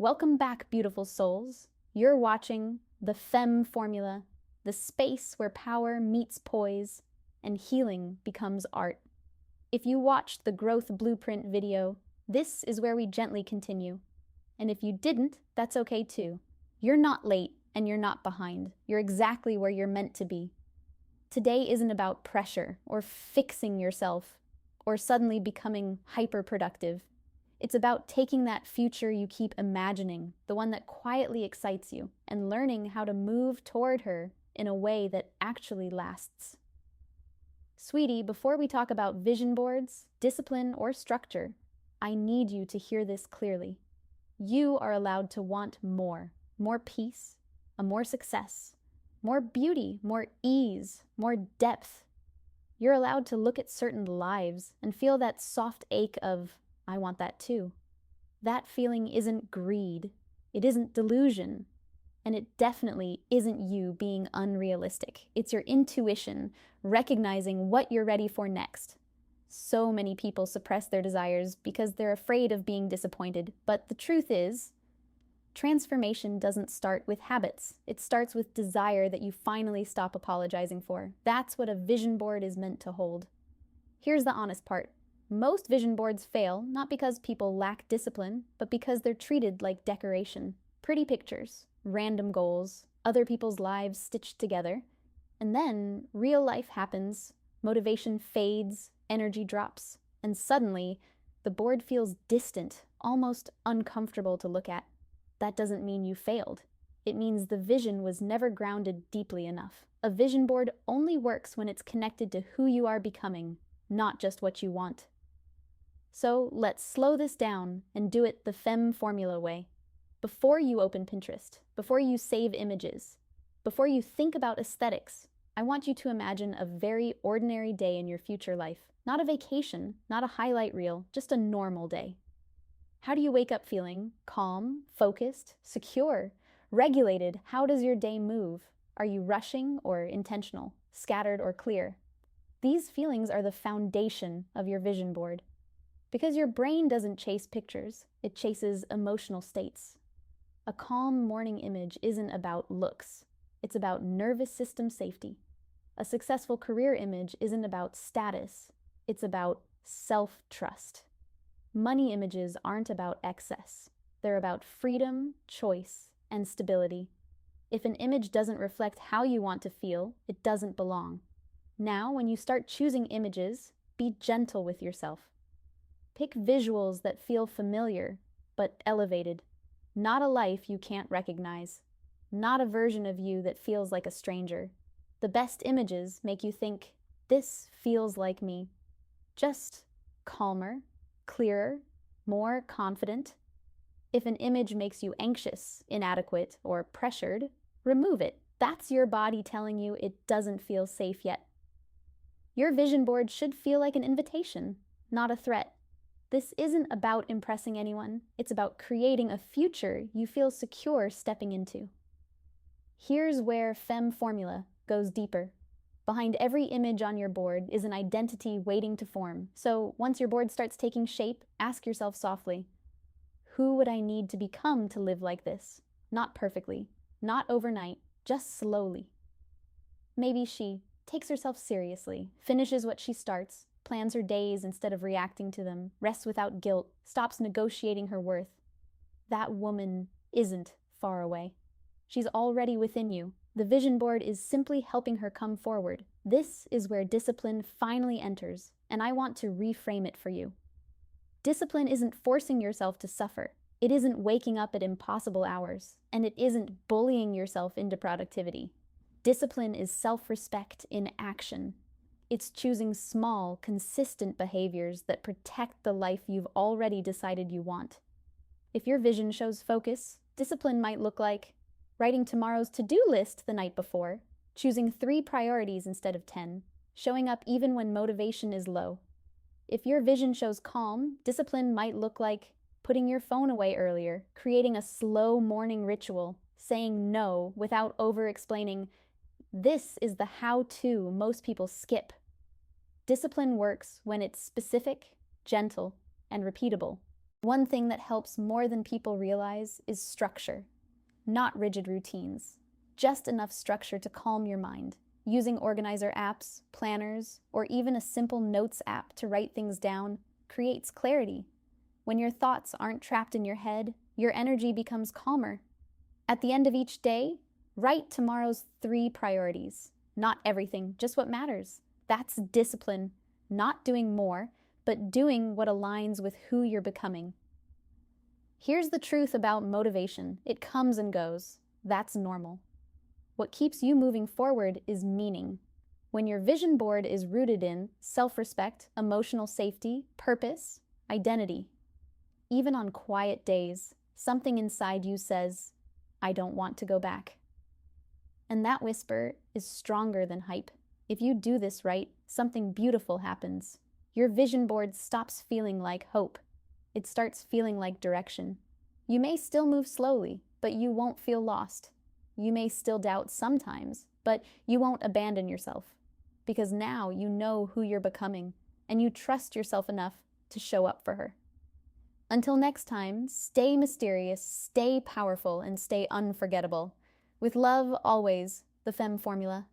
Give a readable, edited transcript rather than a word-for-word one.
Welcome back, beautiful souls. You're watching the Femme Formula, the space where power meets poise and healing becomes art. If you watched the Growth Blueprint video, this is where we gently continue. And if you didn't, that's okay too. You're not late and you're not behind. You're exactly where you're meant to be. Today isn't about pressure or fixing yourself or suddenly becoming hyper-productive. It's about taking that future you keep imagining, the one that quietly excites you, and learning how to move toward her in a way that actually lasts. Sweetie, before we talk about vision boards, discipline, or structure, I need you to hear this clearly. You are allowed to want more peace, more success, more beauty, more ease, more depth. You're allowed to look at certain lives and feel that soft ache of, I want that too. That feeling isn't greed, it isn't delusion, and it definitely isn't you being unrealistic. It's your intuition recognizing what you're ready for next. So many people suppress their desires because they're afraid of being disappointed, but the truth is, transformation doesn't start with habits. It starts with desire that you finally stop apologizing for. That's what a vision board is meant to hold. Here's the honest part. Most vision boards fail, not because people lack discipline, but because they're treated like decoration. Pretty pictures, random goals, other people's lives stitched together. And then real life happens, motivation fades, energy drops, and suddenly the board feels distant, almost uncomfortable to look at. That doesn't mean you failed. It means the vision was never grounded deeply enough. A vision board only works when it's connected to who you are becoming, not just what you want. So let's slow this down and do it the Femme Formula way. Before you open Pinterest, before you save images, before you think about aesthetics, I want you to imagine a very ordinary day in your future life. Not a vacation, not a highlight reel, just a normal day. How do you wake up feeling? Calm, focused, secure, regulated? How does your day move? Are you rushing or intentional, scattered or clear? These feelings are the foundation of your vision board. Because your brain doesn't chase pictures, it chases emotional states. A calm morning image isn't about looks, it's about nervous system safety. A successful career image isn't about status, it's about self-trust. Money images aren't about excess, they're about freedom, choice, and stability. If an image doesn't reflect how you want to feel, it doesn't belong. Now, when you start choosing images, be gentle with yourself. Pick visuals that feel familiar, but elevated. Not a life you can't recognize. Not a version of you that feels like a stranger. The best images make you think, this feels like me. Just calmer, clearer, more confident. If an image makes you anxious, inadequate, or pressured, remove it. That's your body telling you it doesn't feel safe yet. Your vision board should feel like an invitation, not a threat. This isn't about impressing anyone. It's about creating a future you feel secure stepping into. Here's where Femme Formula goes deeper. Behind every image on your board is an identity waiting to form. So once your board starts taking shape, ask yourself softly, who would I need to become to live like this? Not perfectly, not overnight, just slowly. Maybe she takes herself seriously, finishes what she starts, plans her days instead of reacting to them, rests without guilt, stops negotiating her worth. That woman isn't far away. She's already within you. The vision board is simply helping her come forward. This is where discipline finally enters, and I want to reframe it for you. Discipline isn't forcing yourself to suffer. It isn't waking up at impossible hours, and it isn't bullying yourself into productivity. Discipline is self-respect in action. It's choosing small, consistent behaviors that protect the life you've already decided you want. If your vision shows focus, discipline might look like writing tomorrow's to-do list the night before, choosing 3 priorities instead of 10, showing up even when motivation is low. If your vision shows calm, discipline might look like putting your phone away earlier, creating a slow morning ritual, saying no without over-explaining. This is the how-to most people skip. Discipline works when it's specific, gentle, and repeatable. One thing that helps more than people realize is structure, not rigid routines. Just enough structure to calm your mind. Using organizer apps, planners, or even a simple notes app to write things down creates clarity. When your thoughts aren't trapped in your head, your energy becomes calmer. At the end of each day, write tomorrow's 3 priorities. Not everything, just what matters. That's discipline, not doing more, but doing what aligns with who you're becoming. Here's the truth about motivation. It comes and goes. That's normal. What keeps you moving forward is meaning. When your vision board is rooted in self-respect, emotional safety, purpose, identity. Even on quiet days, something inside you says, I don't want to go back. And that whisper is stronger than hype. If you do this right, something beautiful happens. Your vision board stops feeling like hope. It starts feeling like direction. You may still move slowly, but you won't feel lost. You may still doubt sometimes, but you won't abandon yourself. Because now you know who you're becoming, and you trust yourself enough to show up for her. Until next time, stay mysterious, stay powerful, and stay unforgettable. With love, always, the Femme Formula.